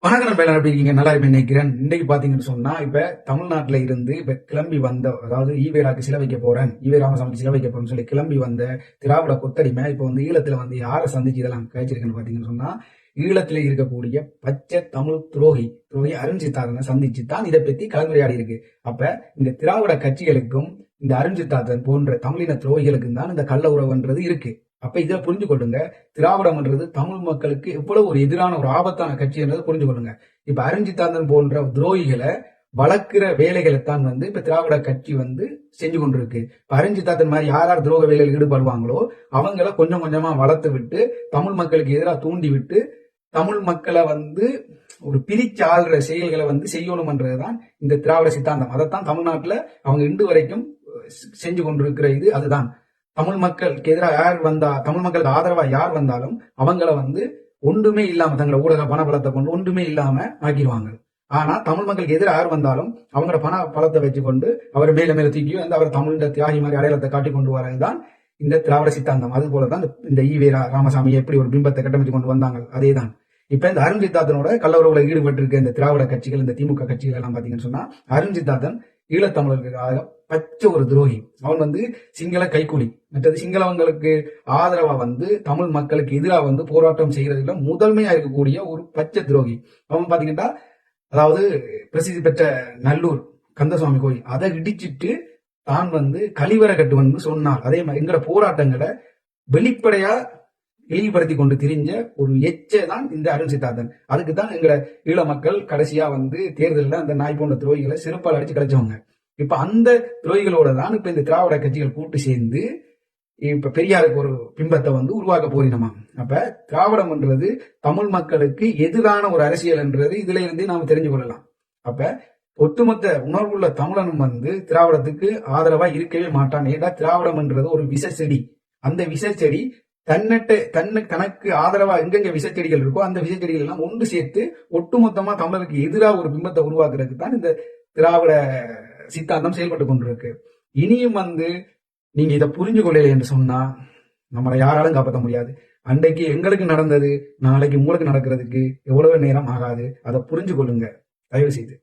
வணக்கம் நண்பர்களே, எப்படி இருக்கீங்க? நல்லா இருப்பேன் நினைக்கிறேன். இன்னைக்கு பாத்தீங்கன்னு சொன்னா, இப்ப தமிழ்நாட்டுல இருந்து இப்ப கிளம்பி வந்த, அதாவது ஈவேராக்கு சிலை வைக்க போறேன், ஈவே ராமசாமிக்கு சிலை வைக்க போறேன்னு சொல்லி கிளம்பி வந்த திராவிட கொத்தடிமை இப்ப ஈழத்துல யாரை சந்திச்சு இதெல்லாம் கழிச்சிருக்குன்னு பாத்தீங்கன்னு சொன்னா, ஈழத்துல இருக்கக்கூடிய பச்சை தமிழ் துரோகி அருண் சித்தார்த்தனை சந்திச்சு தான் இதை பத்தி கலந்துரையாடி இருக்கு. அப்ப இந்த திராவிட கட்சிகளுக்கும் இந்த அருண் சித்தார்த்தன் போன்ற தமிழின துரோகிகளுக்கும் தான் இந்த கள்ள உறவுன்றது இருக்கு. அப்ப இதை புரிஞ்சு கொள்ளுங்க. திராவிடம்ன்றது தமிழ் மக்களுக்கு எவ்வளவு ஒரு எதிரான ஒரு ஆபத்தான கட்சி என்றதை புரிஞ்சு கொள்ளுங்க. இப்ப அருண் சித்தார்த்தன் போன்ற துரோகிகளை வளர்க்கிற வேலைகளைத்தான் இப்ப திராவிட கட்சி செஞ்சு கொண்டிருக்கு. இப்ப அருண் சித்தார்த்தன் மாதிரி யார் துரோக வேலையில் ஈடுபடுவாங்களோ அவங்கள கொஞ்சம் கொஞ்சமா வளர்த்து விட்டு தமிழ் மக்களுக்கு எதிராக தூண்டி விட்டு தமிழ் மக்களை ஒரு பிரிச்சு ஆள்ற செயல்களை செய்யணும்ன்றதுதான் இந்த திராவிட சித்தாந்தம். அதைத்தான் தமிழ்நாட்டுல அவங்க இன்று வரைக்கும் செஞ்சு கொண்டிருக்கிற இது அதுதான். தமிழ் மக்களுக்கு எதிராக யார் வந்தா, தமிழ் மக்களுக்கு ஆதரவா யார் வந்தாலும் அவங்கள ஒன்றுமே இல்லாம தங்களை ஊடக பணபலத்தை கொண்டு ஒன்றுமே இல்லாம ஆக்கிடுவாங்க. ஆனா தமிழ் மக்களுக்கு எதிராக யார் வந்தாலும் அவங்களோட பண பலத்தை வச்சுக்கொண்டு அவர் மேல மேல தூக்கி அவர் தமிழ் தியாகி மாதிரி அடையாளத்தை காட்டி கொண்டு வரதுதான் இந்த திராவிட சித்தாந்தம். அது போலதான் இந்த ஈவே ராமசாமி எப்படி ஒரு பிம்பத்தை கட்டமைச்சு கொண்டு வந்தாங்க, அதேதான். இப்ப இந்த அருண் சித்தார்த்தனோட கள்ளவுறவுல ஈடுபட்டு இருக்க இந்த திராவிட கட்சிகள், இந்த திமுக கட்சிகள் எல்லாம் பாத்தீங்கன்னு சொன்னா, அருண் சித்தார்த்தன் ஈழத்தமிழர்களுக்காக பச்சை ஒரு துரோகி. அவன் சிங்கள கைக்கூலி, மற்றது சிங்களவங்களுக்கு ஆதரவா தமிழ் மக்களுக்கு எதிராக போராட்டம் செய்யறதுல முதன்மையா இருக்கக்கூடிய ஒரு பச்சை துரோகி. அவன் பாத்தீங்கன்னா, அதாவது பிரசித்தி பெற்ற நல்லூர் கந்தசுவாமி கோயில் அதை இடிச்சிட்டு தான் கழிவறை கட்டு சொன்னார். அதே மாதிரி எங்கட போராட்டங்களை வெளிப்படையா இழிவுபடுத்தி கொண்டு திரிஞ்ச ஒரு எச்சை தான் இந்த அருண் சித்தார்த்தன். அதுக்கு தான் எங்கட ஈழ மக்கள் கடைசியா தேர்தலில் அந்த நாய் போன்ற துரோகிகளை சிறப்பால் அடிச்சு கிடைச்சவங்க. இப்ப அந்த துரோகிகளோட தான் இப்ப இந்த திராவிட கட்சிகள் கூட்டு சேர்ந்து இப்ப பெரியாருக்கு ஒரு பிம்பத்தை உருவாக்க போறினோமா. அப்ப திராவிடம்ன்றது தமிழ் மக்களுக்கு எதிரான ஒரு அரசியல் என்றது இதுல இருந்து நாம தெரிஞ்சு கொள்ளலாம். அப்ப ஒட்டுமொத்த உணர்வுள்ள தமிழனும் திராவிடத்துக்கு ஆதரவா இருக்கவே மாட்டான். ஏன்னா திராவிடம் என்றது ஒரு விஷ செடி. அந்த விஷ செடி தனக்கு ஆதரவா எங்கெங்க விசைச்செடிகள் இருக்கோ அந்த விசைச்செடிகள் எல்லாம் ஒன்று சேர்த்து ஒட்டுமொத்தமா தமிழருக்கு எதிராக ஒரு பிம்பத்தை உருவாக்குறதுக்கு தான் இந்த திராவிட சித்தாந்தம் செயல்பட்டு கொண்டிருக்கு. இனியும் நீங்க இதை புரிஞ்சு கொள்ளலை என்று சொன்னா நம்மளை யாராலும் காப்பாற்ற முடியாது. அன்றைக்கு எங்களுக்கு நடந்தது நாளைக்கு உங்களுக்கு நடக்கிறதுக்கு எவ்வளவு நேரம் ஆகாது. அதை புரிஞ்சு கொள்ளுங்க தயவு செய்து.